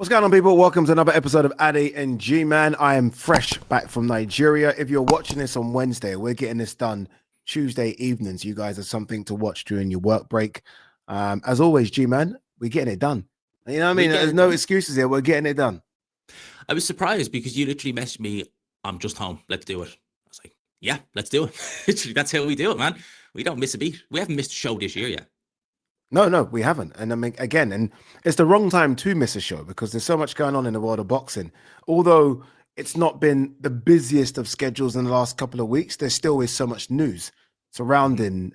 What's going on, people? Welcome to another episode of Ade and Gman. I am fresh back from Nigeria. If you're watching this on Wednesday, we're getting this done Tuesday evenings. You guys have something to watch during your work break. As always, Gman, we're getting it done. You know what I mean? There's no excuses here. We're getting it done. I was surprised because you literally messaged me, I'm just home. Let's do it. I was like, yeah, let's do it. Literally, that's how we do it, man. We don't miss a beat. We haven't missed a show this year yet. No, we haven't. And I mean, again, and it's the wrong time to miss a show because there's so much going on in the world of boxing. Although it's not been the busiest of schedules in the last couple of weeks, there still is so much news surrounding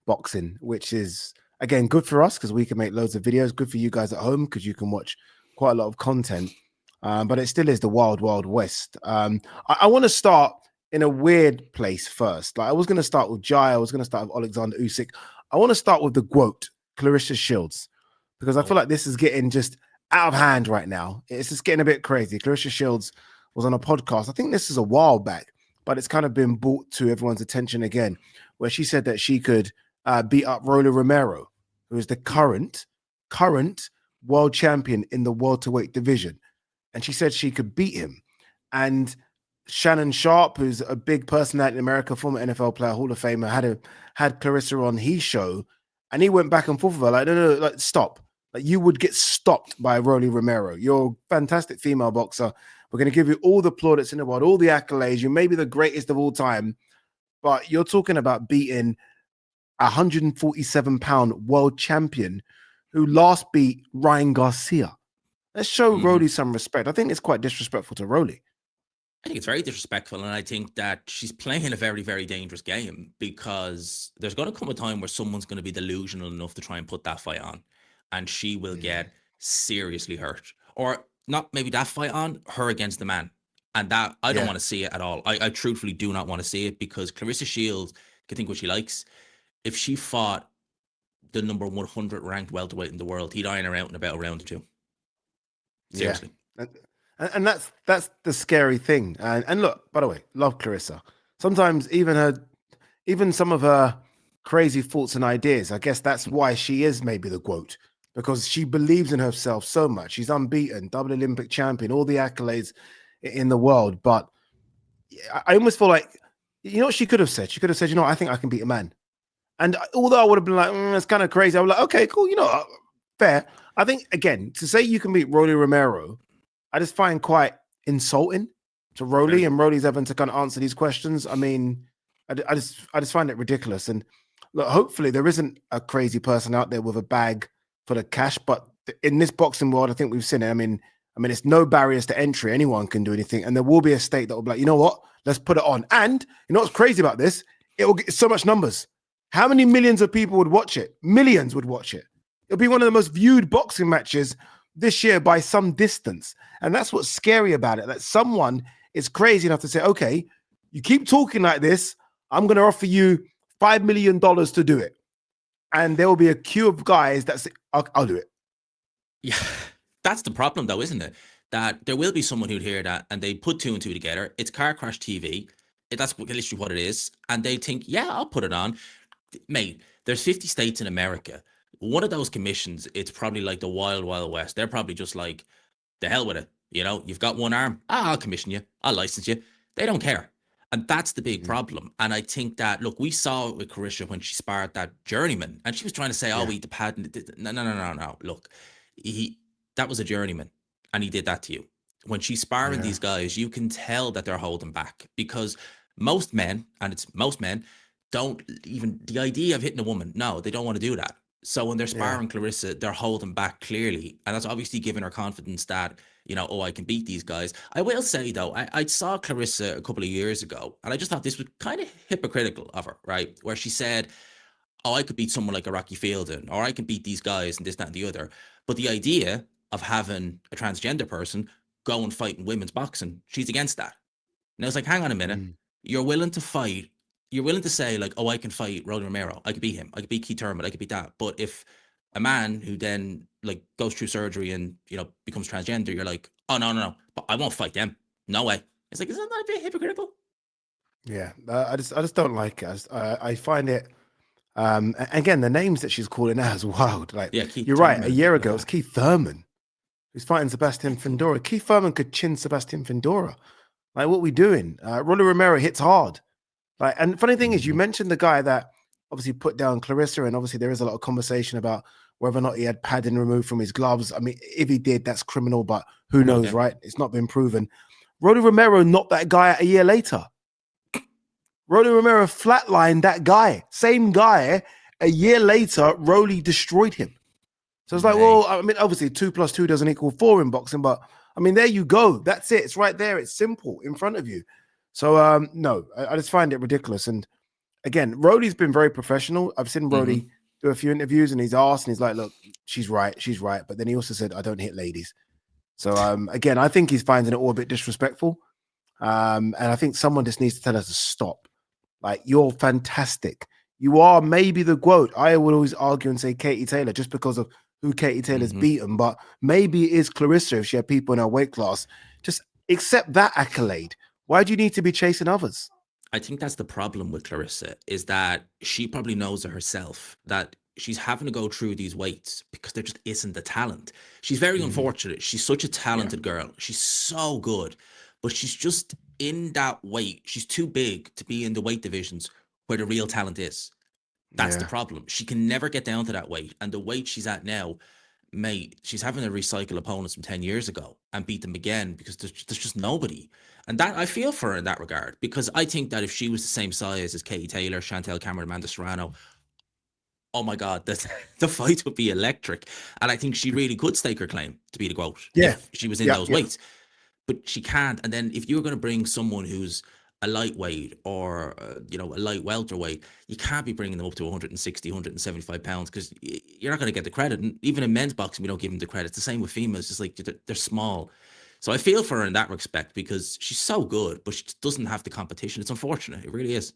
boxing, which is, again, good for us because we can make loads of videos. Good for you guys at home because you can watch quite a lot of content. But it still is the wild, wild west. I want to start in a weird place first. Like I was going to start with Jai. I was going to start with Oleksandr Usyk. I want to start with the GOAT, Claressa Shields, because I feel like this is getting just out of hand right now. It's just getting a bit crazy. Claressa Shields was on a podcast. I think this is a while back, but it's kind of been brought to everyone's attention again, where she said that she could beat up Rolly Romero, who is the current world champion in the welterweight division. And she said she could beat him. And Shannon Sharp, who's a big personality in America, former NFL player, Hall of Famer, had Claressa on his show, and he went back and forth with her like, no, like stop. Like you would get stopped by Rolly Romero. You're a fantastic female boxer. We're going to give you all the plaudits in the world, all the accolades. You may be the greatest of all time, but you're talking about beating a 147-pound world champion who last beat Ryan Garcia. Let's show Rolly some respect. I think it's quite disrespectful to Rolly. I think it's very disrespectful, and I think that she's playing a very, very dangerous game because there's going to come a time where someone's going to be delusional enough to try and put that fight on, and she will get seriously hurt. Or not maybe that fight on, her against the man. And that, I don't want to see it at all. I truthfully do not want to see it because Claressa Shields can think what she likes. If she fought the number 100 ranked welterweight in the world, he'd iron her out in about a round or two. Seriously. Yeah. And that's the scary thing. And look, by the way, love Claressa. Sometimes even some of her crazy thoughts and ideas, I guess that's why she is maybe the GOAT, because she believes in herself so much. She's unbeaten, double Olympic champion, all the accolades in the world. But I almost feel like, you know what she could have said? She could have said, I think I can beat a man. And although I would have been like, that's kind of crazy, I was like, okay, cool, fair. I think, again, to say you can beat Rolly Romero, I just find quite insulting to Rolly, and Rolly's having to kind of answer these questions. I mean, I just find it ridiculous. And look, hopefully there isn't a crazy person out there with a bag for the cash, but in this boxing world, I think we've seen it. I mean, it's no barriers to entry. Anyone can do anything. And there will be a state that will be like, you know what? Let's put it on. And you know what's crazy about this? It will get so much numbers. How many millions of people would watch it? Millions would watch it. It'll be one of the most viewed boxing matches this year by some distance. And that's what's scary about it, that someone is crazy enough to say, okay, you keep talking like this, I'm going to offer you $5 million to do it. And there will be a queue of guys that say, I'll do it. Yeah, that's the problem though, isn't it? That there will be someone who'd hear that and they put two and two together. It's car crash TV. That's literally what it is. And they think, yeah, I'll put it on. Mate, there's 50 states in America. One of those commissions, it's probably like the wild, wild west. They're probably just like, the hell with it. You've got one arm. I'll commission you. I'll license you. They don't care. And that's the big problem. And I think that, look, we saw it with Claressa when she sparred that journeyman. And she was trying to say, we the patent. No. Look, that was a journeyman. And he did that to you. When she's sparring these guys, you can tell that they're holding back. Because most men, and it's most men, don't even, the idea of hitting a woman, no, they don't want to do that. So when they're sparring Claressa, they're holding back clearly. And that's obviously giving her confidence that, I can beat these guys. I will say, though, I saw Claressa a couple of years ago, and I just thought this was kind of hypocritical of her, right? Where she said, I could beat someone like a Rocky Fielding, or I can beat these guys and this, that, and the other. But the idea of having a transgender person go and fight in women's boxing, she's against that. And I was like, hang on a minute. You're willing to fight. You're willing to say, like, I can fight Rolly Romero. I could beat him. I could beat Keith Thurman. I could beat that. But if a man who then, like, goes through surgery and, becomes transgender, you're like, oh, no. But I won't fight them. No way. It's like, isn't that a bit hypocritical? Yeah, I just don't like it. I find it, again, the names that she's calling out is wild. Like, you're right. A year ago, it was Keith Thurman. who's fighting Sebastian Fundora. Keith Thurman could chin Sebastian Fundora. Like, what are we doing? Rolly Romero hits hard. Like, and funny thing is, you mentioned the guy that obviously put down Claressa, and obviously there is a lot of conversation about whether or not he had padding removed from his gloves. I mean, if he did, that's criminal, but who knows, right? It's not been proven. Rolly Romero knocked that guy out a year later. Rolly Romero flatlined that guy. Same guy. A year later, Rolly destroyed him. So it's like, well, I mean, obviously 2 + 2 doesn't equal 4 in boxing, but I mean, there you go. That's it. It's right there. It's simple in front of you. So, no, I just find it ridiculous. And again, Rolly's been very professional. I've seen Rolly do a few interviews and he's asked and he's like, look, she's right. But then he also said, I don't hit ladies. So, again, I think he's finding it all a bit disrespectful. And I think someone just needs to tell us to stop. Like, you're fantastic. You are maybe the GOAT. I would always argue and say Katie Taylor just because of who Katie Taylor's beaten, but maybe it is Claressa if she had people in her weight class. Just accept that accolade. Why do you need to be chasing others? I think that's the problem with Claressa, is that she probably knows it herself, that she's having to go through these weights because there just isn't the talent. She's very unfortunate. She's such a talented girl. She's so good, but she's just in that weight. She's too big to be in the weight divisions where the real talent is. That's the problem. She can never get down to that weight. And the weight she's at now, mate, she's having to recycle opponents from 10 years ago and beat them again because there's just nobody. And that I feel for her in that regard, because I think that if she was the same size as Katie Taylor, Chantel Cameron, Amanda Serrano, oh my God, the fight would be electric. And I think she really could stake her claim to be the GOAT if she was in those weights. But she can't. And then if you're going to bring someone who's a lightweight or, a light welterweight, you can't be bringing them up to 160, 175 pounds because you're not going to get the credit. And even in men's boxing, we don't give them the credit. It's the same with females. Just like they're small. So I feel for her in that respect because she's so good, but she doesn't have the competition. It's unfortunate. It really is.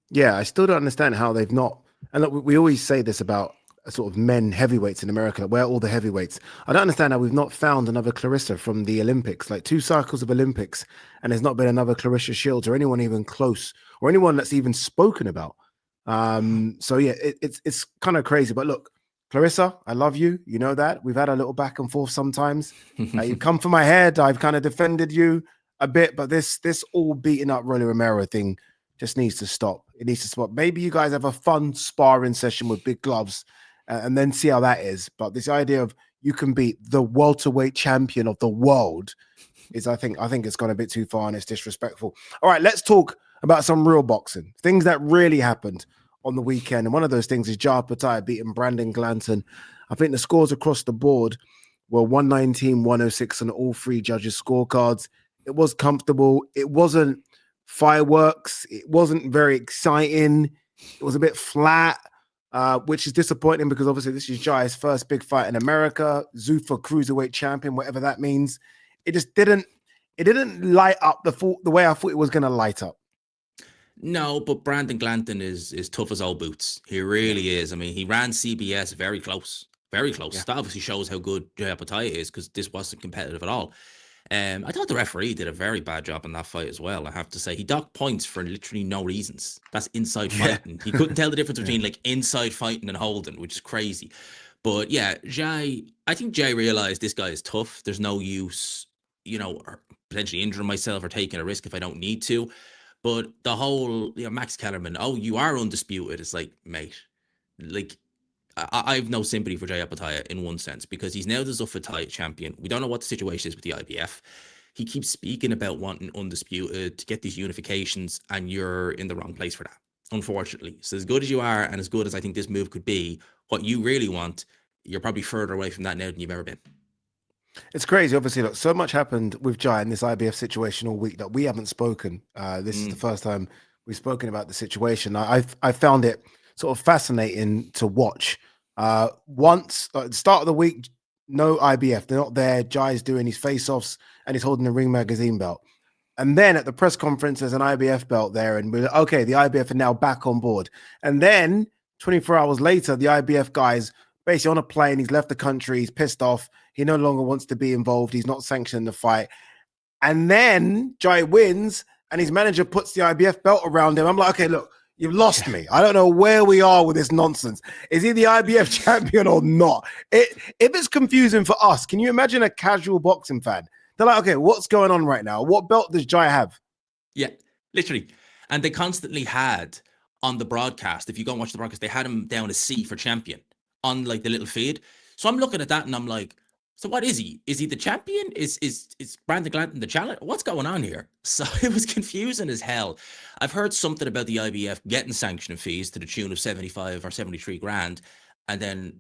Yeah, I still don't understand how they've not. And look, we always say this about sort of men heavyweights in America, where all the heavyweights. I don't understand how we've not found another Claressa from the Olympics, like 2 cycles of Olympics, and there's not been another Claressa Shields or anyone even close or anyone that's even spoken about. So yeah, it's kind of crazy. But look, Claressa, I love you. You know that. We've had a little back and forth sometimes. You come for my head. I've kind of defended you a bit, but this all beating up Rolly Romero thing just needs to stop. It needs to stop. Maybe you guys have a fun sparring session with big gloves and then see how that is. But this idea of you can beat the welterweight champion of the world is, I think it's gone a bit too far and it's disrespectful. All right, let's talk about some real boxing. Things that really happened on the weekend. And one of those things is Opetaia beating Brandon Glanton. I think the scores across the board were 119, 106 on all 3 judges' scorecards. It was comfortable. It wasn't fireworks. It wasn't very exciting. It was a bit flat, which is disappointing because obviously this is Jai's first big fight in America, Zuffa cruiserweight champion, whatever that means. It just didn't light up the way I thought it was going to light up. No, but Brandon Glanton is tough as old boots. He really is. I mean, he ran CBS very close. Very close. Yeah. That obviously shows how good Opetaia is because this wasn't competitive at all. I thought the referee did a very bad job in that fight as well, I have to say. He docked points for literally no reasons. That's inside fighting. He couldn't tell the difference between like inside fighting and holding, which is crazy. But yeah, I think Jai realized this guy is tough. There's no use, or potentially injuring myself or taking a risk if I don't need to. But the whole, Max Kellerman, oh, you are undisputed. It's like, mate, like, I have no sympathy for Jai Opetaia in one sense because he's now the Zuffa champion. We don't know what the situation is with the IBF. He keeps speaking about wanting undisputed to get these unifications, and you're in the wrong place for that, unfortunately. So as good as you are and as good as I think this move could be, what you really want, you're probably further away from that now than you've ever been. It's crazy. Obviously, look, so much happened with Jai in this IBF situation all week that we haven't spoken. This is the first time we've spoken about the situation. I found it sort of fascinating to watch. Once at the start of the week, no IBF. They're not there. Jai's doing his face-offs and he's holding the Ring Magazine belt. And then at the press conference, there's an IBF belt there. And we're like, okay, the IBF are now back on board. And then 24 hours later, the IBF guy's basically on a plane. He's left the country. He's pissed off. He no longer wants to be involved. He's not sanctioning the fight. And then Jai wins and his manager puts the IBF belt around him. I'm like, okay, look, You've lost me. I don't know where we are with this nonsense. Is he the IBF champion or not? If it's confusing for us, can you imagine a casual boxing fan? They're like, okay, what's going on right now? What belt does Jai have? Yeah, literally. And they constantly had on the broadcast, if you go and watch the broadcast, they had him down as C for champion on like the little feed. So I'm looking at that and I'm like, so what is he? Is he the champion? Is Brandon Glanton the challenge? What's going on here? So it was confusing as hell. I've heard something about the IBF getting sanction fees to the tune of 75 or 73 grand and then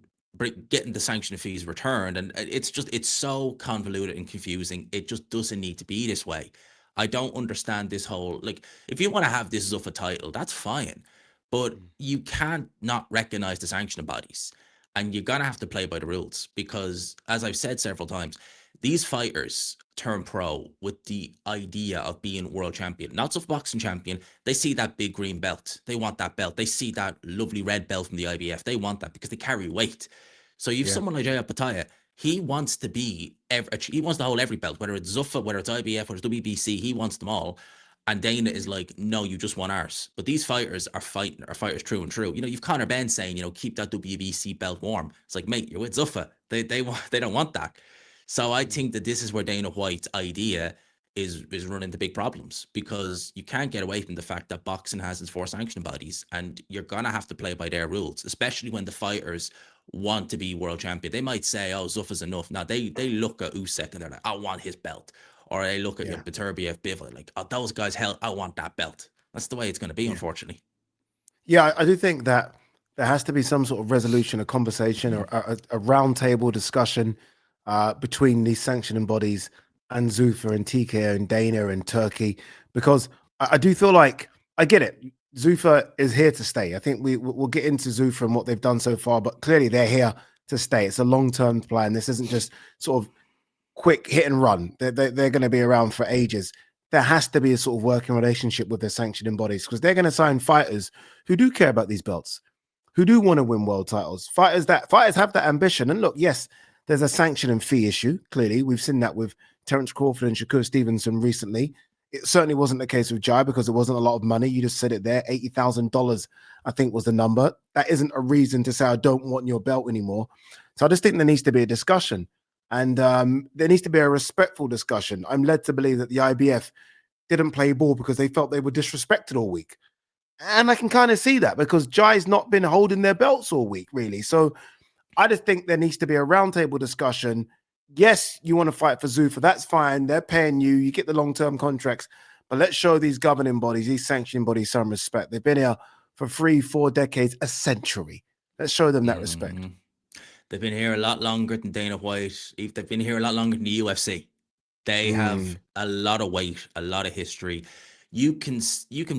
getting the sanction fees returned. And it's so convoluted and confusing. It just doesn't need to be this way. I don't understand this whole, like, if you want to have this Zuffa title, that's fine. But you can't not recognize the sanctioning bodies. And you're going to have to play by the rules because, as I've said several times, these fighters turn pro with the idea of being world champion, not Zuffa boxing champion. They see that big green belt. They want that belt. They see that lovely red belt from the IBF. They want that because they carry weight. So you've someone like Opetaia. He wants to be he wants to hold every belt, whether it's Zuffa, whether it's IBF, or it's WBC. He wants them all. And Dana is like, no, you just want ours. But these fighters are fighters true and true. You know, you've Conor Ben saying, you know, keep that WBC belt warm. It's like, mate, you're with Zuffa. They don't want that. So I think that this is where Dana White's idea is running into big problems because you can't get away from the fact that boxing has its 4 sanction bodies and you're gonna have to play by their rules, especially when the fighters want to be world champion. They might say, oh, Zuffa's enough. Now they look at Usyk and they're like, I want his belt. Or they look at Beterbiev, Bivol, like, oh, those guys, hell, I want that belt. That's the way it's going to be, unfortunately. Yeah, I do think that there has to be some sort of resolution, a conversation, or a roundtable discussion between these sanctioning bodies and Zuffa and TK and Dana and Turkey, because I do feel like, I get it. Zuffa is here to stay. I think we'll get into Zuffa and what they've done so far, but clearly they're here to stay. It's a long-term plan. This isn't just sort of quick hit and run. They're going to be around for ages. There has to be a sort of working relationship with their sanctioning bodies because they're going to sign fighters who do care about these belts, who do want to win world titles. Fighters have that ambition. And look, yes, there's a sanctioning fee issue. Clearly, we've seen that with Terence Crawford and Shakur Stevenson recently. It certainly wasn't the case with Jai because it wasn't a lot of money. You just said it there. $80,000, I think, was the number. That isn't a reason to say, I don't want your belt anymore. So I just think there needs to be a discussion. And there needs to be a respectful discussion. I'm led to believe that the IBF didn't play ball because they felt they were disrespected all week. And I can kind of see that because Jai's not been holding their belts all week, really. So I just think there needs to be a roundtable discussion. Yes, you want to fight for Zuffa. That's fine. They're paying you. You get the long-term contracts. But let's show these governing bodies, these sanctioning bodies, some respect. They've been here for 3-4 decades, a century. Let's show them that respect. They've been here a lot longer than Dana White. They've been here a lot longer than the UFC. They have a lot of weight, a lot of history. You can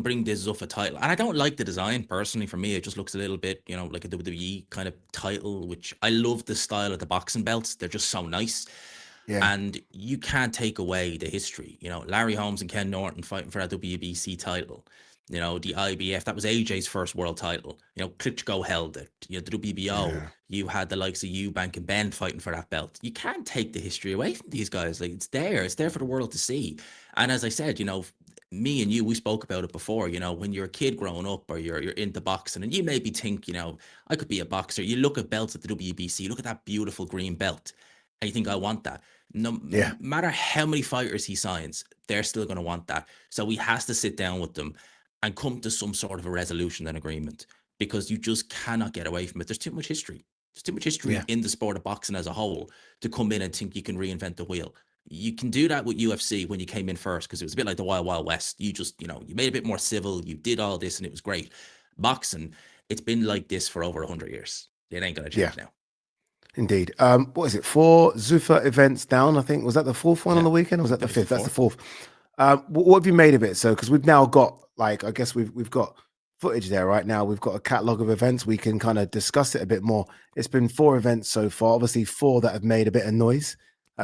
bring this Zuffa title, and I don't like the design personally. For me, it just looks a little bit, you know, like a WWE kind of title. Which I love the style of the boxing belts; they're just so nice. Yeah. And you can't take away the history. You know, Larry Holmes and Ken Norton fighting for that WBC title. You know, the IBF, that was AJ's first world title. You know, Klitschko held it. You know, the WBO, you had the likes of Eubank and Ben fighting for that belt. You can't take the history away from these guys. Like, it's there for the world to see. And as I said, you know, me and you, we spoke about it before, you know, when you're a kid growing up or you're into boxing and you maybe think, you know, I could be a boxer. You look at belts at the WBC, look at that beautiful green belt and you think, I want that. No matter how many fighters he signs, they're still going to want that. So he has to sit down with them and come to some sort of a resolution and agreement because you just cannot get away from it. There's too much history. There's too much history in the sport of boxing as a whole to come in and think you can reinvent the wheel. You can do that with UFC when you came in first because it was a bit like the Wild Wild West. You just, you know, you made it a bit more civil. You did all this and it was great. Boxing, it's been like this for over 100 years. It ain't going to change now. Indeed. What is it? 4 Zuffa events down, I think. Was that the 4th one on the weekend? Or was that the 5th? That's the 4th. What have you made of it? So, because we've now got, like, I guess we've got footage there right now. We've got a catalog of events. We can kind of discuss it a bit more. It's been 4 events so far. Obviously, 4 that have made a bit of noise,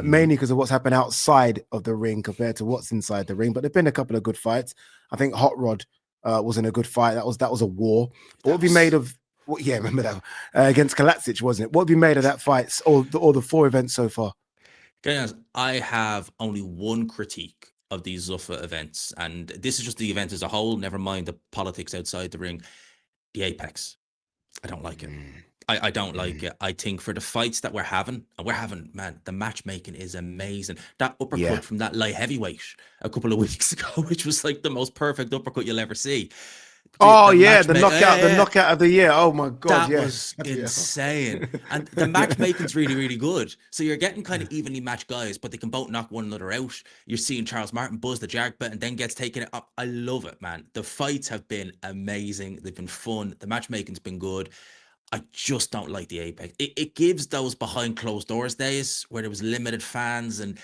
mainly because of what's happened outside of the ring compared to what's inside the ring. But there've been a couple of good fights. I think Hot Rod was in a good fight. That was a war. But what have you made of? Remember that against Kalatsic, wasn't it? What have you made of that fight or the 4 events so far? Guys, I have only one critique of these Zuffa events, and this is just the event as a whole, never mind the politics outside the ring, the Apex. I don't like it. I don't like it. I think for the fights that we're having, man, the matchmaking is amazing. That Yeah. uppercut from that light heavyweight a couple of weeks ago, which was like the most perfect uppercut you'll ever see. Oh yeah, the knockout of the year. Oh my god, that was insane. And the matchmaking's really, really good. So you're getting kind of evenly matched guys, but they can both knock one another out. You're seeing Charles Martin buzz the Yarde bit and then gets taken up. I love it, man. The fights have been amazing. They've been fun. The matchmaking's been good. I just don't like the Apex. It gives those behind closed doors days where there was limited fans, and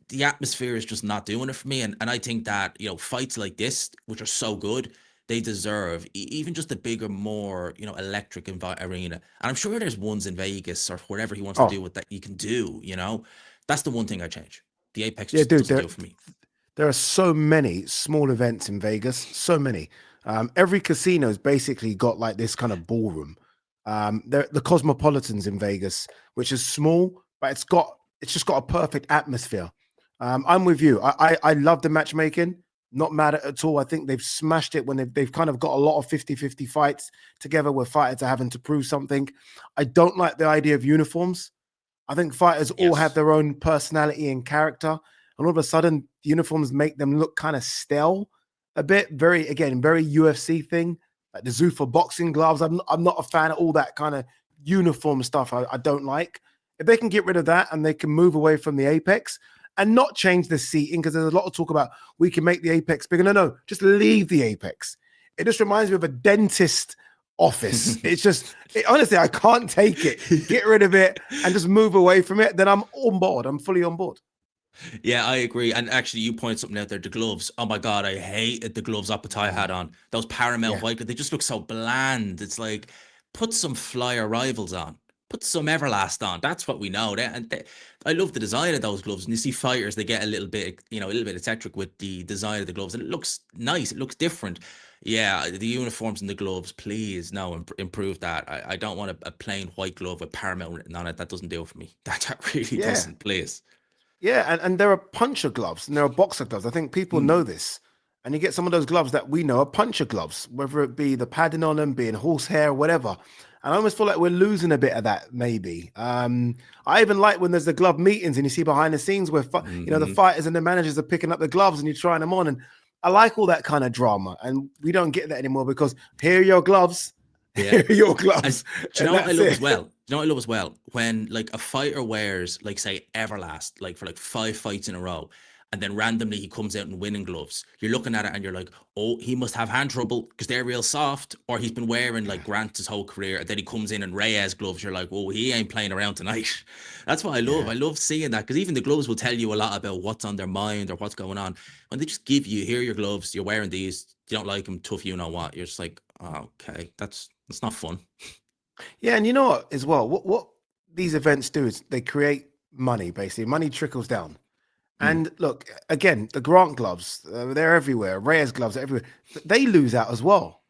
the atmosphere is just not doing it for me. And I think that, you know, fights like this, which are so good, they deserve even just a bigger, more, you know, electric arena. And I'm sure there's ones in Vegas or whatever he wants to do with that you can do, you know. That's the one thing I change. The Apex just doesn't do it for me. There are so many small events in Vegas, so many. Every casino's basically got like this kind of ballroom. The Cosmopolitan's in Vegas, which is small, but it's just got a perfect atmosphere. I'm with you. I love the matchmaking. Not mad at all. I think they've smashed it when they've kind of got a lot of 50-50 fights together where fighters are having to prove something. I don't like the idea of uniforms. I think fighters all have their own personality and character. And all of a sudden, uniforms make them look kind of stale a bit. Very UFC thing. Like the Zuffa Boxing gloves. I'm not a fan of all that kind of uniform stuff. I don't like. If they can get rid of that and they can move away from the Apex and not change the seating, because there's a lot of talk about we can make the Apex bigger. No, just leave the Apex. It just reminds me of a dentist office. It's just, honestly, I can't take it. Get rid of it and just move away from it. Then I'm on board. I'm fully on board. Yeah, I agree. And actually, you pointed something out there, the gloves. Oh my God, I hated the gloves Opetaia had on. Those Paramount white, they just look so bland. It's like, put some Flyer Rivals on. Put some Everlast on. That's what we know. I love the design of those gloves. And you see fighters, they get a little bit eccentric with the design of the gloves. And it looks nice. It looks different. Yeah, the uniforms and the gloves, please, no, improve that. I don't want a plain white glove with Paramount written on it. That doesn't do it for me. That really doesn't, please. Yeah, and there are puncher gloves and there are boxer gloves. I think people know this. And you get some of those gloves that we know are puncher gloves, whether it be the padding on them, being horsehair, whatever. And I almost feel like we're losing a bit of that, maybe. I even like when there's the glove meetings and you see behind the scenes where the fighters and the managers are picking up the gloves and you're trying them on. And I like all that kind of drama. And we don't get that anymore because here are your gloves. Yeah. Here are your gloves. Do you know what I love as well? Do you know what I love as well? When like a fighter wears, like, say, Everlast, like for like 5 fights in a row, and then randomly he comes out in winning gloves. You're looking at it and you're like, oh, he must have hand trouble because they're real soft, or he's been wearing like Grant his whole career, and then he comes in Reyes gloves. You're like, oh, he ain't playing around tonight. That's what I love. I love seeing that, because even the gloves will tell you a lot about what's on their mind or what's going on. When they just give you, here are your gloves, you're wearing these, you don't like them, tough, you know what? You're just like, oh, okay, that's not fun. Yeah, and you know what as well? What these events do is they create money, basically. Money trickles down. And look, again, the Grant gloves, they're everywhere. Reyes gloves are everywhere. They lose out as well.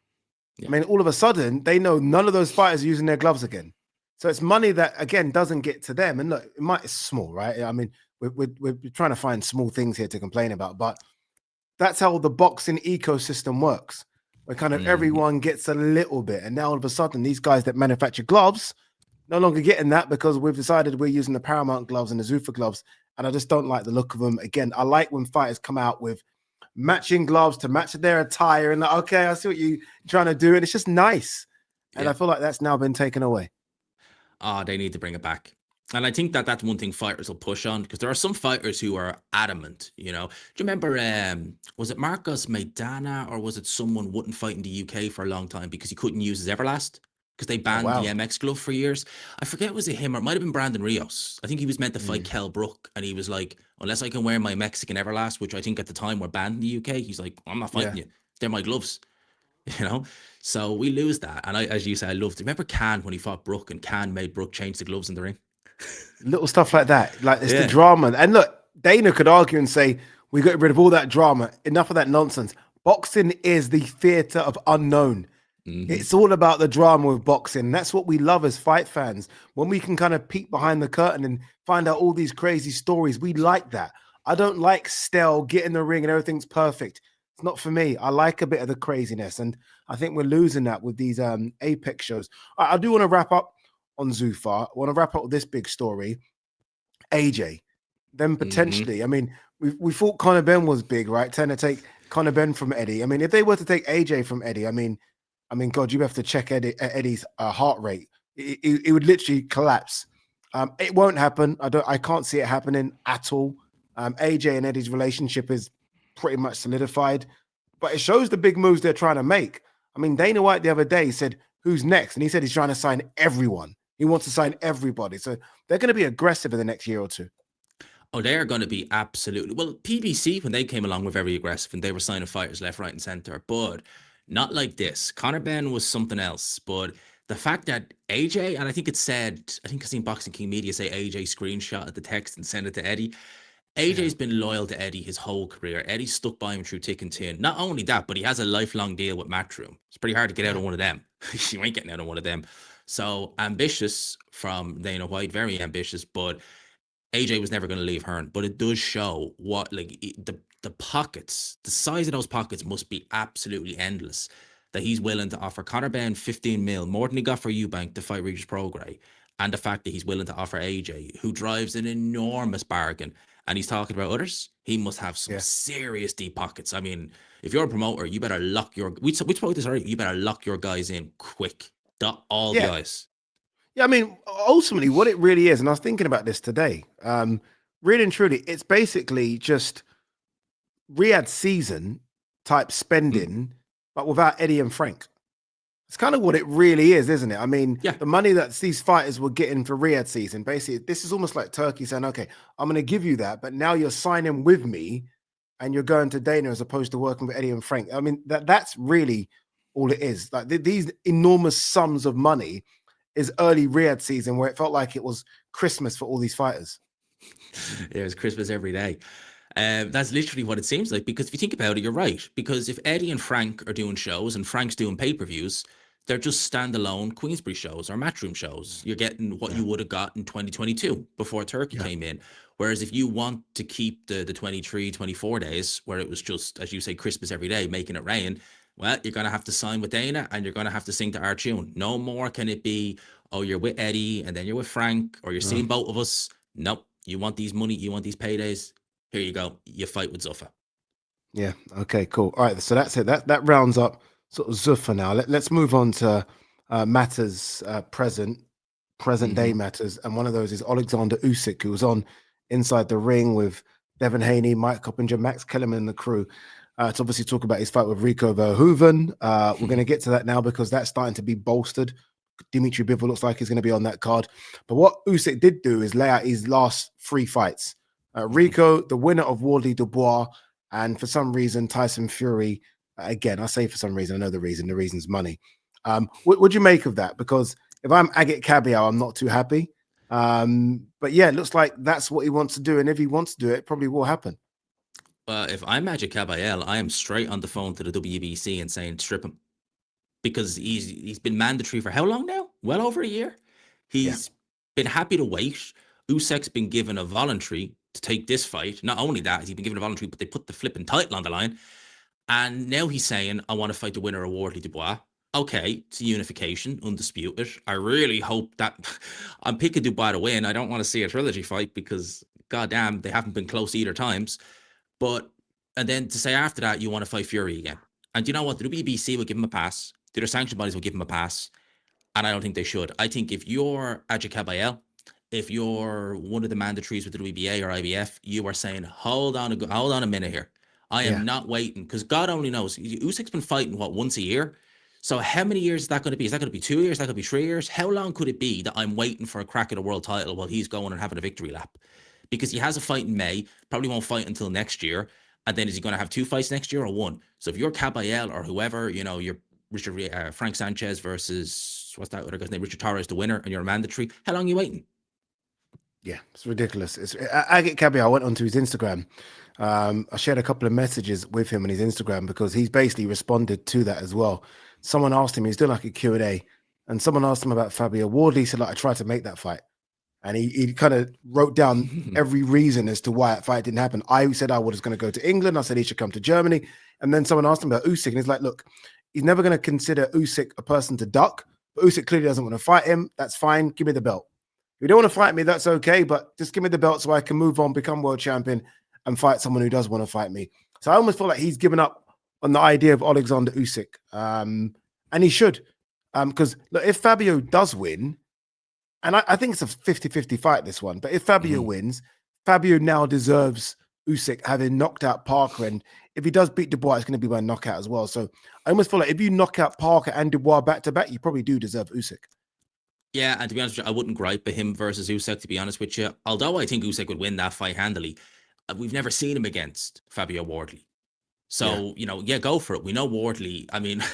Yeah. I mean, all of a sudden, they know none of those fighters are using their gloves again. So it's money that, again, doesn't get to them. And look, it's small, right? I mean, we're trying to find small things here to complain about. But that's how the boxing ecosystem works, where kind of everyone gets a little bit. And now all of a sudden, these guys that manufacture gloves no longer getting that because we've decided we're using the Paramount gloves and the Zuffa gloves. And I just don't like the look of them. Again, I like when fighters come out with matching gloves to match their attire and like, okay, I see what you're trying to do. And it's just nice. And I feel like that's now been taken away. They need to bring it back. And I think that that's one thing fighters will push on, because there are some fighters who are adamant, you know. Do you remember, was it Marcos Maidana, or was it someone wouldn't fight in the UK for a long time because he couldn't use his Everlast? Because they banned the MX glove for years. I forget, was it him, or it might have been Brandon Rios. I think he was meant to fight Kell Brook, and he was like, unless I can wear my Mexican Everlast, which I think at the time were banned in the UK, he's like, I'm not fighting you. They're my gloves, you know? So we lose that. And I, as you say, I loved it. Remember Khan when he fought Brook, and Khan made Brook change the gloves in the ring? Little stuff like that. Like, it's the drama. And look, Dana could argue and say, we got rid of all that drama. Enough of that nonsense. Boxing is the theater of unknown. It's all about the drama with boxing. That's what we love as fight fans. When we can kind of peek behind the curtain and find out all these crazy stories, we like that. I don't like stale, get in the ring and everything's perfect. It's not for me. I like a bit of the craziness, and I think we're losing that with these Apex shows. I do want to wrap up on Zuffa. I want to wrap up with this big story. AJ, then Hmm. potentially. I mean, we thought Conor Ben was big, right? Trying to take Conor Ben from Eddie. I mean, if they were to take AJ from Eddie, I mean, God, you have to check Eddie's heart rate. It would literally collapse. It won't happen. I can't see it happening at all. AJ and Eddie's relationship is pretty much solidified, but it shows the big moves they're trying to make. I mean, Dana White the other day said, "Who's next?" And he said he's trying to sign everyone. He wants to sign everybody. So they're going to be aggressive in the next year or two. Oh, they're going to be absolutely well. PBC when they came along were very aggressive and they were signing fighters left, right, and center, but not like this. Conor Ben was something else, but the fact that AJ and I think it said I think I've seen Boxing King Media say AJ screenshot at the text and send it to Eddie. Yeah, AJ's been loyal to Eddie his whole career. Eddie stuck by him through thick and thin. Not only that, but he has a lifelong deal with Matchroom. It's pretty hard to get out yeah, of one of them. You ain't getting out of one of them. So ambitious from Dana White, very ambitious, but AJ was never going to leave Hearn. But it does show what the pockets, the size of those pockets must be absolutely endless. That he's willing to offer Conor Ben 15 mil, more than he got for Eubank to fight Regis Prograis, and the fact that he's willing to offer AJ, who drives an enormous bargain, and he's talking about others, he must have some yeah, serious deep pockets. I mean, if you're a promoter, you better lock your. We spoke this already. You better lock your guys in quick. Dot all the yeah. I's. Yeah, I mean, ultimately, what it really is, and I was thinking about this today. Really and truly, it's basically just Riyadh season type Mm, spending, but without Eddie and Frank. It's kind of what it really is, isn't it? I mean, yeah. the money that these fighters were getting for Riyadh season, basically, this is almost like Turkey saying, "Okay, I'm going to give you that, but now you're signing with me, and you're going to Dana as opposed to working with Eddie and Frank." I mean, that's really all it is. Like these enormous sums of money is early Riyadh season where it felt like it was Christmas for all these fighters. It was Christmas every day. That's literally what it seems like. Because if you think about it, you're right. Because if Eddie and Frank are doing shows and Frank's doing pay per views, they're just standalone Queensbury shows or Matchroom shows. You're getting what Yeah, you would have got in 2022 before Turkey yeah, came in. Whereas if you want to keep the 23, 24 days where it was just, as you say, Christmas every day, making it rain, well, you're going to have to sign with Dana and you're going to have to sing to our tune. No more can it be, oh, you're with Eddie and then you're with Frank or you're no. seeing both of us. Nope. You want these money, you want these paydays. Here you go. You fight with Zuffa. Yeah. Okay. Cool. All right. So that's it. That rounds up sort of Zuffa now. Let's move on to matters present day Mm-hmm. matters, and one of those is Oleksandr Usyk, who was on inside the ring with Devin Haney, Mike Coppinger, Max Kellerman, and the crew. To obviously talk about his fight with Rico Verhoeven. We're going to get to that now because that's starting to be bolstered. Dimitri Bivol looks like he's going to be on that card. But what Usyk did do is lay out his last three fights. Mm-hmm. Rico, the winner of Wardley Dubois, and for some reason, Tyson Fury. Again, I say for some reason, I know the reason. The reason's money. What would you make of that? Because if I'm Agit Kabiao, I'm not too happy. But yeah, it looks like that's what he wants to do. And if he wants to do it, it probably will happen. If I'm Magic Caballel, I am straight on the phone to the WBC and saying strip him because he's been mandatory for how long now? Well over a year. Yeah. He's been happy to wait. Usyk's been given a voluntary to take this fight. Not only that, he's been given a voluntary, but they put the flipping title on the line. And now he's saying, I want to fight the winner of Wardley Dubois. Okay, it's a unification, undisputed. I really hope that I'm picking Dubois to win. I don't want to see a trilogy fight because, goddamn, they haven't been close either times. But, and then to say after that, you want to fight Fury again. And you know what? The WBC will give him a pass. The other sanction bodies will give him a pass. And I don't think they should. I think if you're Ajit Kabayel, if you're one of the mandatories with the WBA or IBF, you are saying, hold on a minute here. I Yeah. am not waiting because God only knows. Usyk's been fighting once a year. So how many years is that going to be? Is that going to be 2 years? Is that going to be 3 years? How long could it be that I'm waiting for a crack at a world title while he's going and having a victory lap? Because he has a fight in May, probably won't fight until next year. And then is he going to have two fights next year or one? So if you're Caballel or whoever, you're Richard Frank Sanchez versus what's that other guy's name? Richard Torres, the winner, and you're a mandatory. How long are you waiting? Yeah, it's ridiculous. Agit Kabiao, I went onto his Instagram. I shared a couple of messages with him on his Instagram because he's basically responded to that as well. Someone asked him, he's doing like a Q&A, and someone asked him about Fabio Wardley. He said, like, I tried to make that fight. And he kind of wrote down every reason as to why that fight didn't happen. I said I was going to go to England. I said he should come to Germany. And then someone asked him about Usyk, and he's like, look, he's never going to consider Usyk a person to duck, but Usyk clearly doesn't want to fight him. That's fine. Give me the belt. If you don't want to fight me, that's okay, but just give me the belt so I can move on, become world champion, and fight someone who does want to fight me. So I almost feel like he's given up on the idea of Oleksandr Usyk. And he should. Because look, if Fabio does win, and I think it's a 50-50 fight, this one. But if Fabio wins, Fabio now deserves Usyk having knocked out Parker. And if he does beat Dubois, it's going to be by knockout as well. So I almost feel like if you knock out Parker and Dubois back-to-back, you probably do deserve Usyk. Yeah, and to be honest with you, I wouldn't gripe with him versus Usyk, to be honest with you. Although I think Usyk would win that fight handily, we've never seen him against Fabio Wardley. So, go for it. We know Wardley. I mean,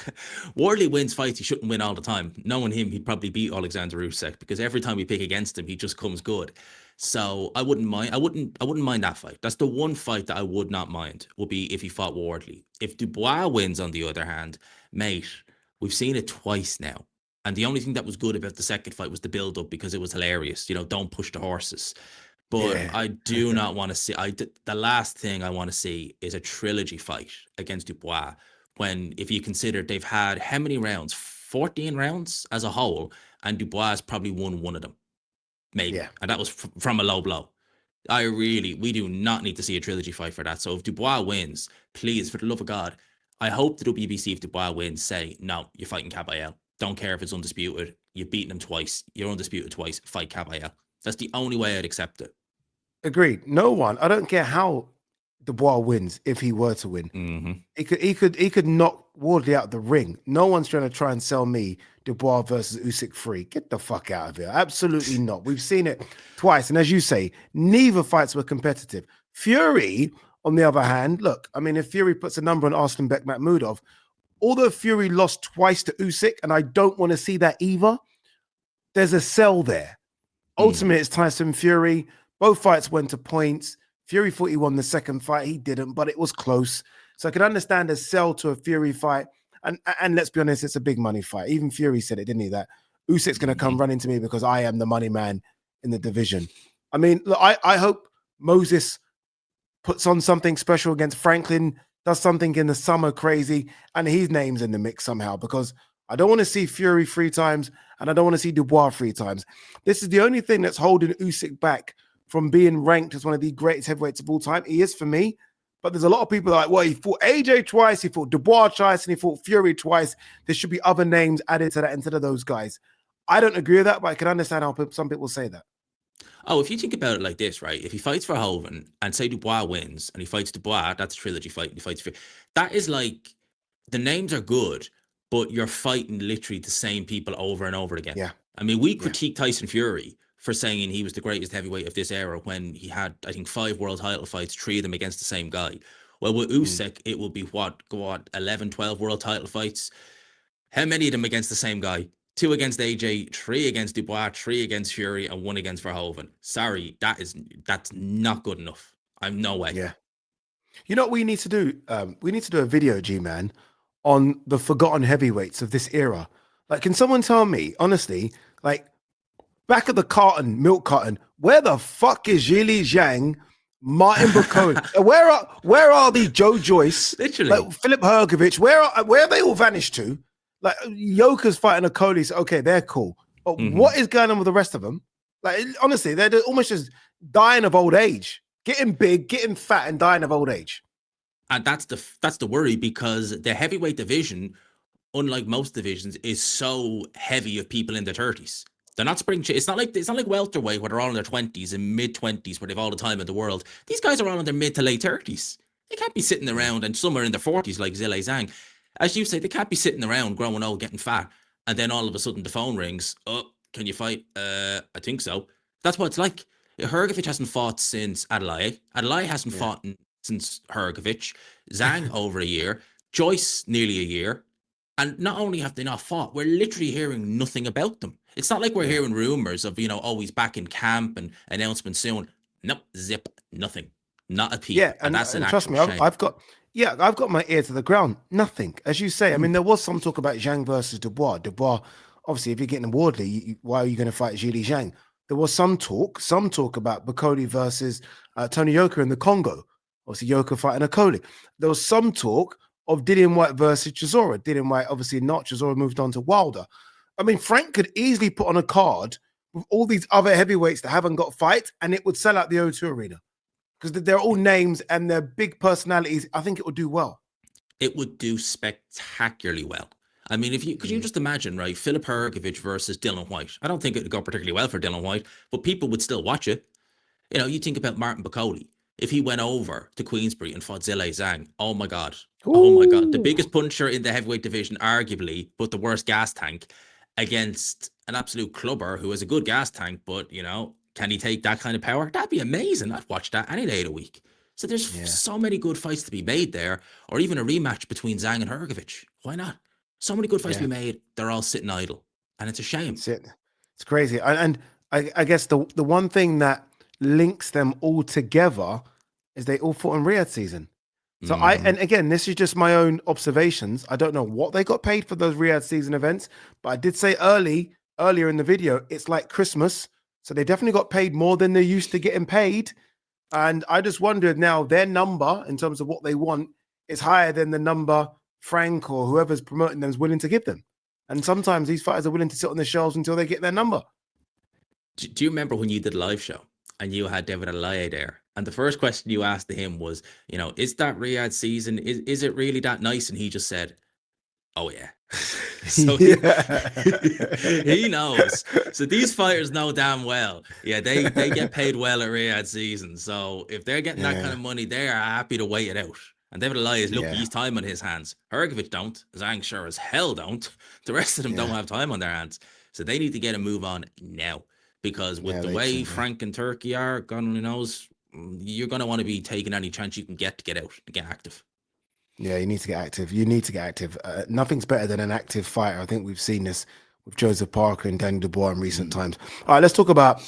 Wardley wins fights he shouldn't win all the time. Knowing him, he'd probably beat Oleksandr Usyk because every time we pick against him, he just comes good. So I wouldn't mind. I wouldn't mind that fight. That's the one fight that I would not mind, would be if he fought Wardley. If Dubois wins, on the other hand, mate, we've seen it twice now. And the only thing that was good about the second fight was the build-up, because it was hilarious. Don't push the horses. But I do not want to see. The last thing I want to see is a trilogy fight against Dubois. When, if you consider they've had how many rounds? 14 rounds as a whole, and Dubois has probably won one of them, maybe. Yeah. And that was from a low blow. We do not need to see a trilogy fight for that. So if Dubois wins, please, for the love of God, I hope the WBC, if Dubois wins, say, no, you're fighting Caballero. Don't care if it's undisputed. You've beaten him twice. You're undisputed twice. Fight Caballero. That's the only way I'd accept it. Agreed. No one. I don't care how Dubois wins if he were to win. Mm-hmm. He could knock Wardley out the ring. No one's trying to try and sell me Dubois versus Usyk free. Get the fuck out of here. Absolutely not. We've seen it twice. And as you say, neither fights were competitive. Fury, on the other hand, look, I mean, if Fury puts a number on Arslan Bekmambetov, although Fury lost twice to Usyk, and I don't want to see that either, there's a sell there. Ultimately, it's Tyson Fury. Both fights went to points. Fury thought he won the second fight. He didn't, but it was close. So I can understand a sell to a Fury fight. And let's be honest, it's a big money fight. Even Fury said it, didn't he? That Usyk's going to come running to me because I am the money man in the division. I mean, look, I hope Moses puts on something special against Franklin, does something in the summer crazy, and his name's in the mix somehow, because I don't want to see Fury 3 times, and I don't want to see Dubois 3 times. This is the only thing that's holding Usyk back from being ranked as one of the greatest heavyweights of all time. He is for me, but there's a lot of people that are like, well, he fought AJ twice, he fought Dubois twice, and he fought Fury twice. There should be other names added to that instead of those guys. I don't agree with that, but I can understand how some people say that. Oh, if you think about it like this, right? If he fights for Hoven and say Dubois wins and he fights Dubois, that's a trilogy fight. And he fights Fury. That is like, the names are good, but you're fighting literally the same people over and over again. Yeah. I mean, we critique Tyson Fury for saying he was the greatest heavyweight of this era when he had, I think, 5 world title fights, 3 of them against the same guy. Well, with Usyk, it will be what, 11, 12 world title fights? How many of them against the same guy? 2 against AJ, 3 against Dubois, 3 against Fury, and 1 against Verhoeven. Sorry, that's not good enough. I'm no way. Yeah. You know what we need to do? We need to do a video, G-Man, on the forgotten heavyweights of this era. Like, can someone tell me, honestly, like, back of the carton, milk carton, where the fuck is Zhili Zhang, Martin Bacone? where are these Joe Joyce, Literally, like Philip Hergovich? Where have they all vanished to? Like, Yoka's fighting a Cody, so okay, they're cool. But what is going on with the rest of them? Like, honestly, they're almost just dying of old age, getting big, getting fat, and dying of old age. And that's the worry, because the heavyweight division, unlike most divisions, is so heavy of people in their 30s. They're not it's not like welterweight where they're all in their 20s and mid-20s where they've all the time in the world. These guys are all in their mid to late 30s. They can't be sitting around, and some are in their 40s like Zhili Zhang. As you say, they can't be sitting around growing old, getting fat, and then all of a sudden the phone rings. Oh, can you fight? I think so. That's what it's like. Hergovich hasn't fought since Adelaide. Adelaide hasn't fought since Hergovich. Zhang over a year. Joyce nearly a year. And not only have they not fought, we're literally hearing nothing about them. It's not like we're hearing rumors of, oh, he's back in camp and announcement soon. Nope, zip, nothing. Not a peep. Yeah, and that's an trust me, shame. I've got my ear to the ground. Nothing. As you say, I mean, there was some talk about Zhang versus Dubois. Dubois, obviously, if you're getting Wardley, why are you going to fight Zhili Zhang? there was some talk about Bakoli versus Tony Yoka in the Congo. Obviously, Yoka fighting Akoli. There was some talk of Dillian White versus Chisora. Dillian White, obviously not. Chisora moved on to Wilder. I mean, Frank could easily put on a card with all these other heavyweights that haven't got fights, and it would sell out the O2 Arena because they're all names and they're big personalities. I think it would do well. It would do spectacularly well. I mean, if you could you just imagine, right? Filip Hrgovic versus Dylan White. I don't think it would go particularly well for Dylan White, but people would still watch it. You know, you think about Martin Bakoli. If he went over to Queensbury and fought Zhilei Zhang, oh my God. Oh my God. The biggest puncher in the heavyweight division, arguably, but the worst gas tank against an absolute clubber who has a good gas tank, but, you know, can he take that kind of power? That'd be amazing. I'd watch that any day of the week. So there's so many good fights to be made there, or even a rematch between Zhang and Hrgovic. Why not? So many good fights to be made. They're all sitting idle, and it's a shame. That's it. It's crazy. And I guess the one thing that links them all together is they all fought in Riyadh season. So and again, this is just my own observations. I don't know what they got paid for those Riyadh season events, but I did say earlier in the video, it's like Christmas. So they definitely got paid more than they're used to getting paid. And I just wondered now their number in terms of what they want is higher than the number Frank or whoever's promoting them is willing to give them. And sometimes these fighters are willing to sit on the shelves until they get their number. Do you remember when you did a live show and you had David Alaye there? And the first question you asked him was, you know, is that Riyadh season, is it really that nice? And he just said, oh, yeah. So he knows. So these fighters know damn well. Yeah, they get paid well at Riyadh season. So if they're getting that kind of money, they are happy to wait it out. And David Alaye is lucky he's time on his hands. Hrgovic don't. Zhang sure as hell don't. The rest of them don't have time on their hands. So they need to get a move on now. Because with the way Frank and Turkey are, God only knows, you're going to want to be taking any chance you can get to get out, to get active. Yeah, you need to get active. You need to get active. Nothing's better than an active fighter. I think we've seen this with Joseph Parker and Daniel Dubois in recent times. All right, let's talk about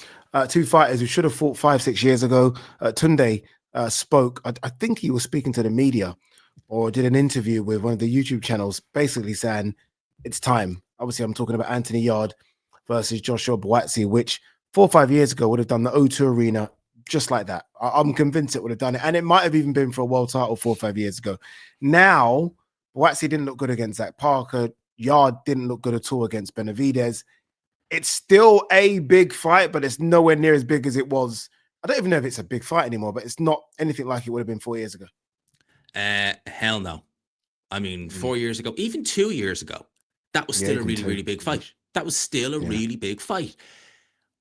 two fighters who should have fought 5-6 years ago. Tunde spoke. I think he was speaking to the media or did an interview with one of the YouTube channels, basically saying it's time. Obviously, I'm talking about Anthony Yarde versus Joshua Buatsi, which 4 or 5 years ago would have done the O2 Arena just like that. I'm convinced it would have done it. And it might have even been for a world title 4 or 5 years ago. Now, Buatsi didn't look good against Zach Parker. Yarde didn't look good at all against Benavidez. It's still a big fight, but it's nowhere near as big as it was. I don't even know if it's a big fight anymore, but it's not anything like it would have been 4 years ago. Hell no. I mean, 4 years ago, even 2 years ago, that was still a really, really big fight. That was still a really big fight.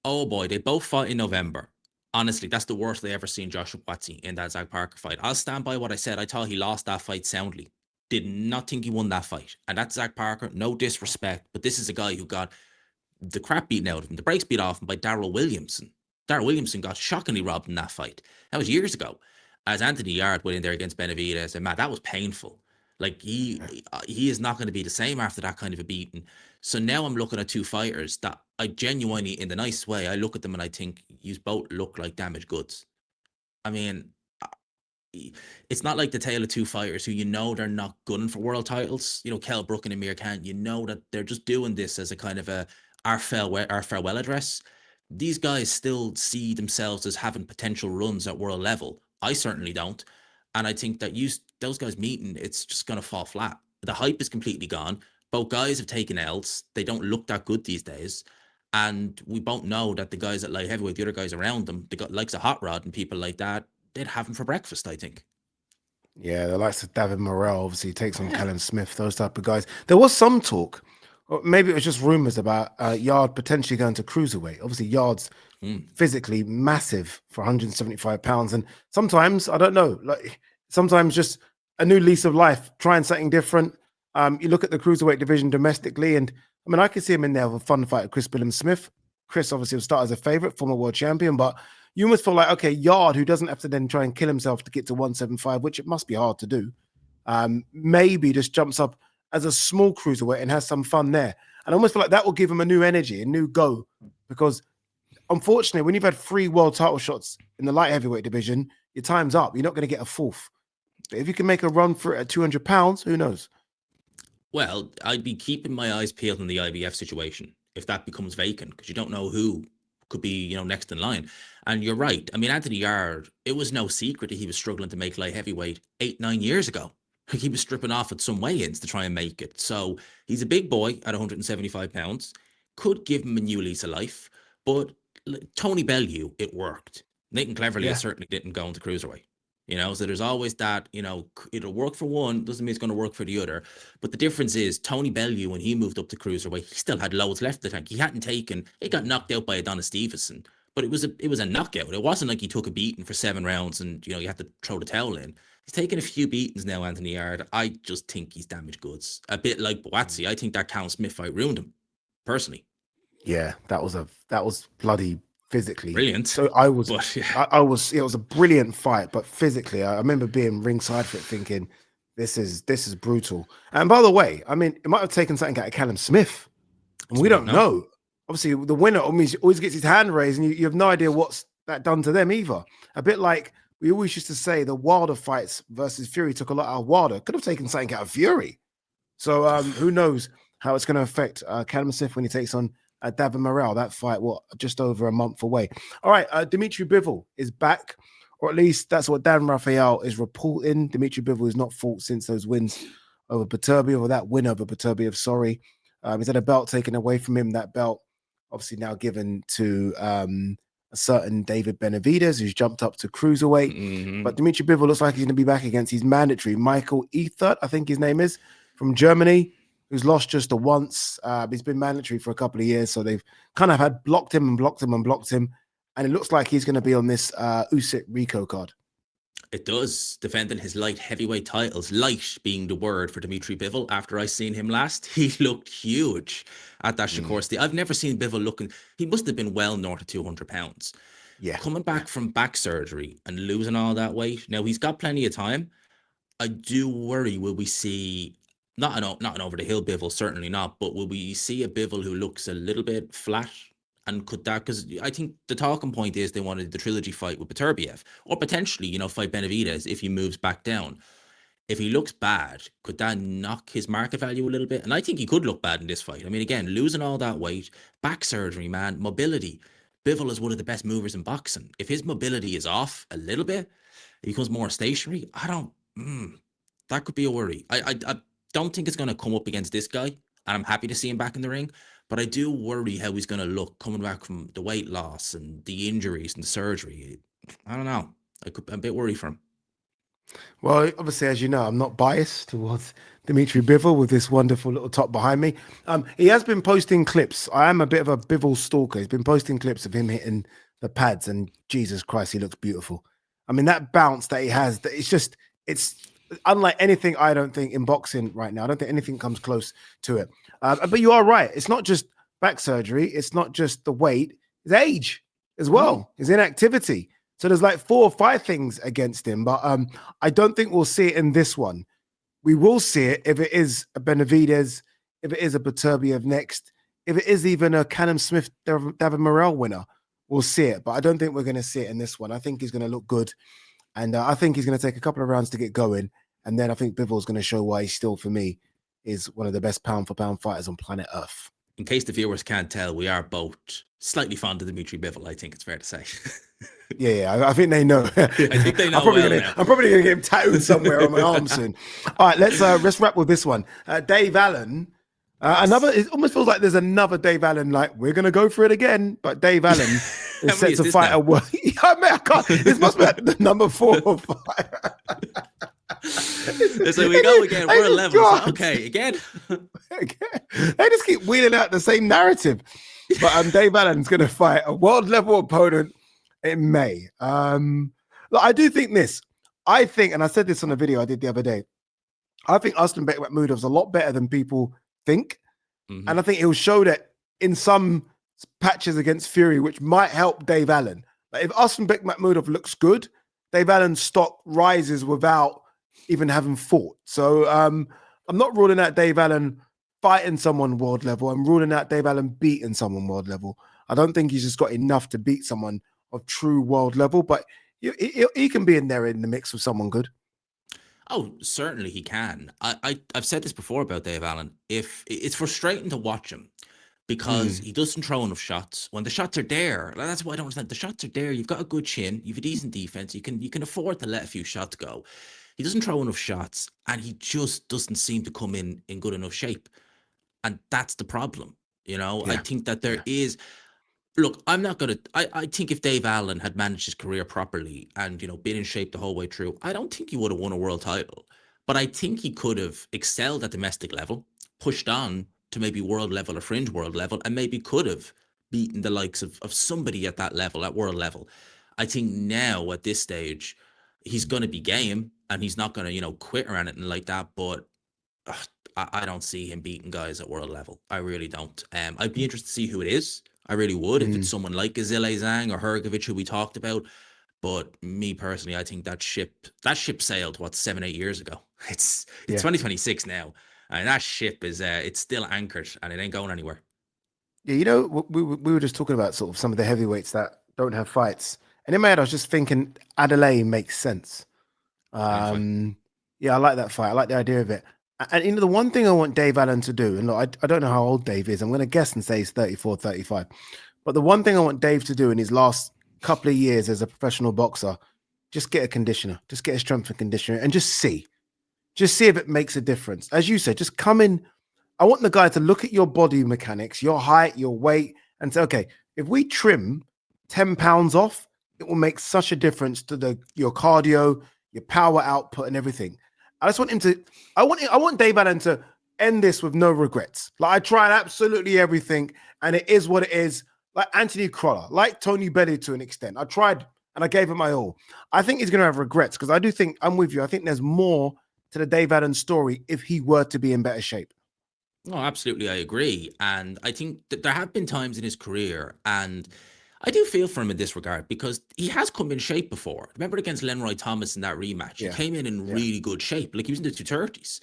Oh boy, they both fought in November. Honestly, that's the worst they ever seen Joshua Buatsi in that Zach Parker fight. I'll stand by what I said. I thought he lost that fight soundly. Did not think he won that fight. And that's Zach Parker. No disrespect, but this is a guy who got the crap beaten out of him, the brakes beat off him by Darrell Williamson. Darrell Williamson got shockingly robbed in that fight. That was years ago. As Anthony Yarde went in there against Benavidez, and man, that was painful. Like he is not going to be the same after that kind of a beating. So now I'm looking at two fighters that I genuinely, in the nice way, I look at them and I think you both look like damaged goods. I mean, it's not like the tale of two fighters who you know they're not gunning for world titles. You know, Kell Brook and Amir Khan, you know that they're just doing this as a kind of our farewell address. These guys still see themselves as having potential runs at world level. I certainly don't. And I think that those guys meeting, it's just going to fall flat. The hype is completely gone. Both guys have taken L's. They don't look that good these days. And we both know that the guys at light heavyweight, the other guys around them, the likes of Hot Rod and people like that, they'd have them for breakfast, I think. Yeah, the likes of David Morrell, obviously, takes on Callum Smith, those type of guys. There was some talk, or maybe it was just rumors about Yarde potentially going to cruiserweight. Obviously, Yarde's physically massive for 175 pounds. And sometimes, I don't know, like sometimes just a new lease of life, trying something different. You look at the cruiserweight division domestically, and I mean, I could see him in there with a fun fight with Chris Billam-Smith. Chris obviously will start as a favorite, former world champion, but you almost feel like, okay, Yarde, who doesn't have to then try and kill himself to get to 175, which it must be hard to do, maybe just jumps up as a small cruiserweight and has some fun there. And I almost feel like that will give him a new energy, a new go, because unfortunately, when you've had 3 world title shots in the light heavyweight division, your time's up. You're not going to get a fourth. But if you can make a run for it at 200 pounds, who knows? Well, I'd be keeping my eyes peeled on the IBF situation if that becomes vacant, because you don't know who could be, next in line. And you're right. I mean, Anthony Yarde, it was no secret that he was struggling to make light heavyweight 8-9 years ago. He was stripping off at some weigh-ins to try and make it. So he's a big boy at 175 pounds. Could give him a new lease of life. But Tony Bellew, it worked. Nathan Cleverly, it certainly didn't go into cruiserweight. So there's always that, it'll work for one, doesn't mean it's going to work for the other. But the difference is Tony Bellew, when he moved up to cruiserweight, he still had loads left in the tank. He got knocked out by Adonis Stevenson, but it was a knockout. It wasn't like he took a beating for 7 rounds and, you had to throw the towel in. He's taken a few beatings now, Anthony Yarde. I just think he's damaged goods. A bit like Buatsi. I think that Callum Smith fight ruined him, personally. Yeah, that was bloody physically brilliant. So it was a brilliant fight, but physically, I remember being ringside for it, thinking, this is brutal. And by the way, I mean, it might have taken something out of Callum Smith, and we don't know. Obviously, the winner always gets his hand raised, and you have no idea what's that done to them either. A bit like we always used to say, the Wilder fights versus Fury took a lot out of Wilder. Could have taken something out of Fury. So who knows how it's going to affect Callum Smith when he takes on David Morrell. That fight, just over a month away. All right, Dimitri Bivol is back, or at least that's what Dan Raphael is reporting. Dimitri Bivol has not fought since those wins over Beterbiev, or that win over Beterbiev, sorry. He's had a belt taken away from him. That belt obviously now given to a certain David Benavidez, who's jumped up to cruiserweight. Mm-hmm. But Dimitri Bivol looks like he's going to be back against his mandatory, Michael Eithert, I think his name is, from Germany, who's lost just the once. He's been mandatory for a couple of years, so they've kind of had blocked him, and it looks like he's going to be on this Usyk Rico card. It does, defending his light heavyweight titles. Light being the word for Dimitri Bivol. After I seen him last, he looked huge at that Shakur Steel. I've never seen Bivol looking. He must have been well north of 200 pounds. Yeah, coming back from back surgery and losing all that weight. Now he's got plenty of time. I do worry. Will we see? Not an over the hill Bivol, certainly not. But will we see a Bivol who looks a little bit flat? And could that, because I think the talking point is they wanted the trilogy fight with Beterbiev, or potentially, fight Benavidez if he moves back down. If he looks bad, could that knock his market value a little bit? And I think he could look bad in this fight. I mean, again, losing all that weight, back surgery, man, mobility. Bivol is one of the best movers in boxing. If his mobility is off a little bit, he becomes more stationary. That could be a worry. I don't think it's going to come up against this guy, and I'm happy to see him back in the ring. But I do worry how he's going to look coming back from the weight loss and the injuries and the surgery. I don't know. I'm a bit worried for him. Well, obviously, as you know, I'm not biased towards Dimitri Bivol with this wonderful little top behind me. He has been posting clips. I am a bit of a Bivol stalker. He's been posting clips of him hitting the pads, and Jesus Christ, he looks beautiful. I mean, that bounce that he has, it's unlike anything, I don't think, in boxing right now. I don't think anything comes close to it. But you are right. It's not just back surgery. It's not just the weight. It's age as well. His inactivity. So there's like 4 or 5 things against him. But I don't think we'll see it in this one. We will see it if it is a Benavidez, if it is a Beterbiev next, if it is even a Callum Smith, David Morrell winner. We'll see it. But I don't think we're going to see it in this one. I think he's going to look good. And I think he's going to take a couple of rounds to get going. And then I think Bivol's going to show why he's still, for me, is one of the best pound-for-pound fighters on planet Earth. In case the viewers can't tell, we are both slightly fond of Dimitri Bivol, I think it's fair to say. Yeah, I think they know. I think they know. I'm probably going to get him tattooed somewhere on my arm soon. All right, let's wrap with this one. Dave Allen. It almost feels like there's another Dave Allen, like, we're going to go for it again. But Dave Allen is set to fight a world. I can't. This must be the number 4 or 5. So we go again. We're 11. Okay, again. They just keep wheeling out the same narrative. But Dave Allen's going to fight a world level opponent in May. Look, I do think this. I think, and I said this on a video I did the other day, I think Usman Bekmambetov is a lot better than people think. Mm-hmm. And I think he'll show that in some patches against Fury, which might help Dave Allen. Like, if Usman Bekmambetov looks good, Dave Allen's stock rises without even having fought. So I'm not ruling out Dave Allen fighting someone world level. I'm ruling out Dave Allen beating someone world level. I don't think he's just got enough to beat someone of true world level, but he can be in there in the mix with someone good. Oh, certainly he can. I've said this before about Dave Allen. If it's frustrating to watch him, because he doesn't throw enough shots. When the shots are there, that's why I don't understand. The shots are there. You've got a good chin. You've a decent defense. You can afford to let a few shots go. He doesn't throw enough shots, and he just doesn't seem to come in good enough shape. And that's the problem. I Yeah. think that there Yeah. is. Look, I'm not gonna. I think if Dave Allen had managed his career properly and been in shape the whole way through, I don't think he would have won a world title. But I think he could have excelled at domestic level, pushed on to maybe world level or fringe world level, and maybe could have beaten the likes of somebody at that level, at world level. I think now at this stage, he's going to be game and he's not going to quit or anything like that. But I don't see him beating guys at world level. I really don't. I'd be interested to see who it is. I really would, if it's someone like Azile Zhang or Hergovic, who we talked about. But me personally, I think that ship sailed 7-8 years ago. It's Yeah. 2026 now, and that ship is it's still anchored and it ain't going anywhere. Yeah, we were just talking about sort of some of the heavyweights that don't have fights, and in my head I was just thinking Adelaide makes sense. Brilliant fight. Yeah, I like that fight. I like the idea of it. And the one thing I want Dave Allen to do, and look, I don't know how old Dave is. I'm going to guess and say he's 34, 35. But the one thing I want Dave to do in his last couple of years as a professional boxer, just get a conditioner, just get a strength and conditioner, and just see if it makes a difference. As you said, just come in. I want the guy to look at your body mechanics, your height, your weight, and say, okay, if we trim 10 pounds off, it will make such a difference to your cardio, your power output, and everything. I just want him to. I want Dave Allen to end this with no regrets. Like, I tried absolutely everything, and it is what it is. Like Anthony Crolla, like Tony Bellew to an extent. I tried and I gave it my all. I think he's going to have regrets because I do think I'm with you. I think there's more to the Dave Allen story if he were to be in better shape. No, absolutely, I agree. And I think that there have been times in his career, and I do feel for him in this regard because he has come in shape before. Remember against Lenroy Thomas in that rematch? He came in really good shape. Like, he was in the 230s,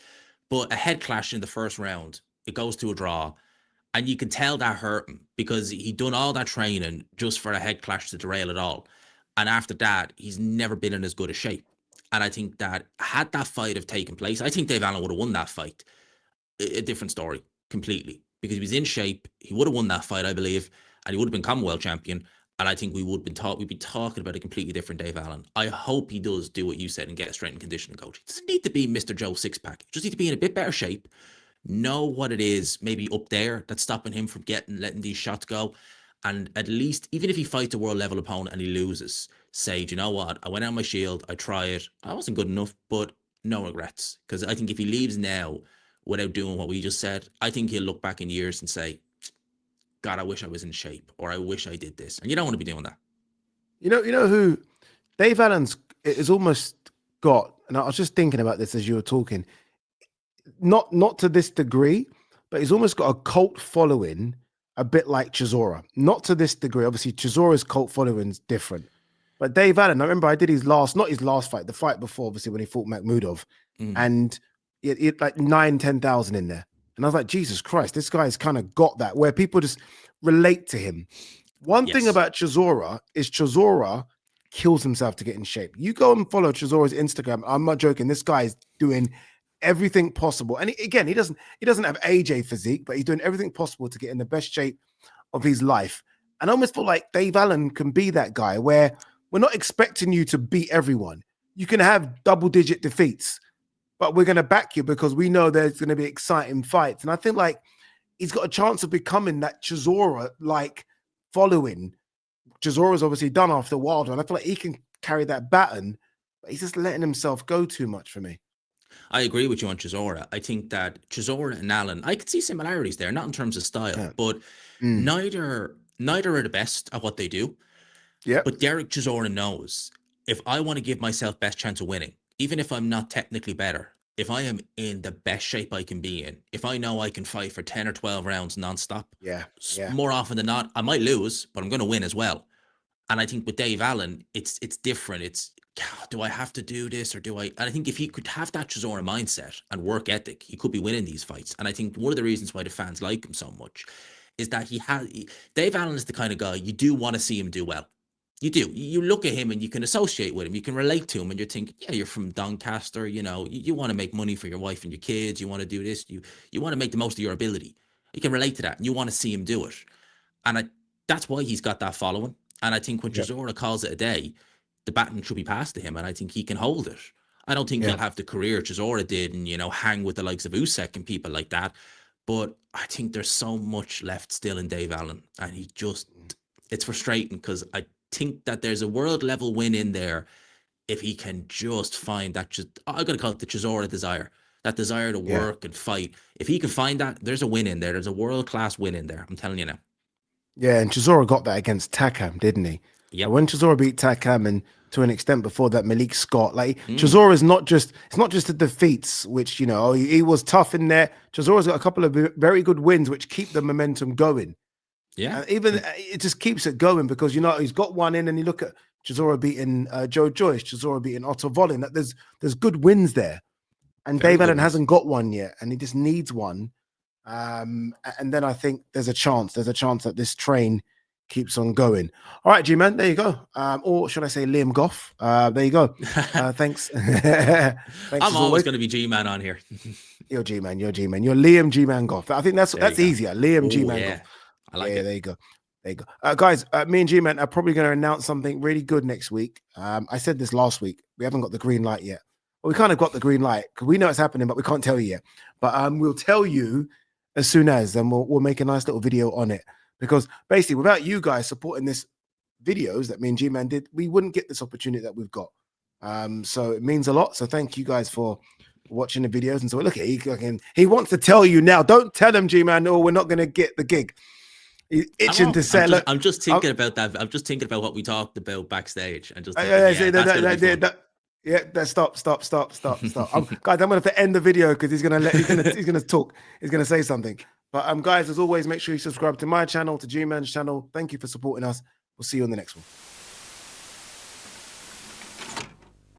but a head clash in the first round, it goes to a draw. And you can tell that hurt him because he'd done all that training just for a head clash to derail it all. And after that, he's never been in as good a shape. And I think that had that fight have taken place, I think Dave Allen would have won that fight. A different story completely, because he was in shape. He would have won that fight, I believe, and he would have been Commonwealth champion. And I think we'd be talking about a completely different Dave Allen. I hope he does do what you said and get a strength and conditioning coach. He doesn't need to be Mr. Joe Sixpack. He just need to be in a bit better shape. Know what it is, maybe up there, that's stopping him from letting these shots go. And at least, even if he fights a world level opponent and he loses, say, do you know what? I went out my shield, I tried, I wasn't good enough, but no regrets. Because I think if he leaves now without doing what we just said, I think he'll look back in years and say, God, I wish I was in shape, or I wish I did this. And you don't want to be doing that. You know who Dave Allen's is almost got, and I was just thinking about this as you were talking, not to this degree, but he's almost got a cult following, a bit like Chisora. Not to this degree. Obviously, Chisora's cult following is different. But Dave Allen, I remember I did not his last fight, the fight before, obviously, when he fought Makhmudov, and he had like 9,000-10,000 in there. And I was like, Jesus Christ, this guy's kind of got that, where people just relate to him. One thing about Chisora is Chisora kills himself to get in shape. You go and follow Chisora's Instagram. I'm not joking. This guy is doing everything possible. And he doesn't have AJ physique, but he's doing everything possible to get in the best shape of his life. And I almost feel like Dave Allen can be that guy where we're not expecting you to beat everyone. You can have double-digit defeats, but we're going to back you because we know there's going to be exciting fights. And I think like he's got a chance of becoming that Chisora-like following. Chisora's obviously done after Wilder, and I feel like he can carry that baton, but he's just letting himself go too much for me. I agree with you on Chisora. I think that Chisora and Allen, I could see similarities there, not in terms of style, but neither are the best at what they do. Yeah. But Derek Chisora knows, if I want to give myself best chance of winning, even if I'm not technically better, if I am in the best shape I can be in, if I know I can fight for 10 or 12 rounds nonstop, more often than not, I might lose, but I'm going to win as well. And I think with Dave Allen, it's different. It's, do I have to do this or do I? And I think if he could have that Chisora mindset and work ethic, he could be winning these fights. And I think one of the reasons why the fans like him so much is that Dave Allen is the kind of guy you do want to see him do well. You do. You look at him and you can associate with him. You can relate to him, and you're thinking, yeah, you're from Doncaster. You want to make money for your wife and your kids. You want to do this. You want to make the most of your ability. You can relate to that, and you want to see him do it. And that's why he's got that following. And I think when Chisora calls it a day, the baton should be passed to him, and I think he can hold it. I don't think he'll have the career Chisora did and, hang with the likes of Usyk and people like that. But I think there's so much left still in Dave Allen, and it's frustrating because I think that there's a world level win in there if he can just find that, I'm going to call it the Chisora desire, that desire to work and fight. If he can find that, there's a win in there. There's a world-class win in there. I'm telling you now. Yeah, and Chisora got that against Takam, didn't he? Yeah. When Chisora beat Takam, and to an extent before that, Malik Scott, Chisora is it's not just the defeats, which, he was tough in there. Chisora's got a couple of very good wins, which keep the momentum going. Yeah. It just keeps it going because, he's got one in, and you look at Chisora beating Joe Joyce, Chisora beating Otto Volin. There's good wins there. And Dave Allen hasn't got one yet, and he just needs one. And then I think there's a chance that this train keeps on going. All right, G-Man, there you go. Or should I say Liam Goff? There you go. Thanks. Thanks. I'm always going to be G-Man on here. You're G-Man. You're Liam G-Man Goff. I think that's easier. Liam G-Man Goff. I like it. There you go. Guys, me and G-Man are probably going to announce something really good next week. I said this last week. We haven't got the green light yet. Well, we kind of got the green light because we know it's happening, but we can't tell you yet. But we'll tell you as soon as, and we'll make a nice little video on it. Because basically, without you guys supporting this videos that me and G-Man did, we wouldn't get this opportunity that we've got. So it means a lot. So thank you guys for watching the videos. And so look at he wants to tell you now. Don't tell him, G-Man, no, we're not going to get the gig. He's itching to say, I'm just thinking about that. I'm just thinking about what we talked about backstage. And just stop. Guys, I'm going to end the video because he's going to talk. He's going to say something. But guys, as always, make sure you subscribe to my channel, to G-Man's channel. Thank you for supporting us. We'll see you on the next one.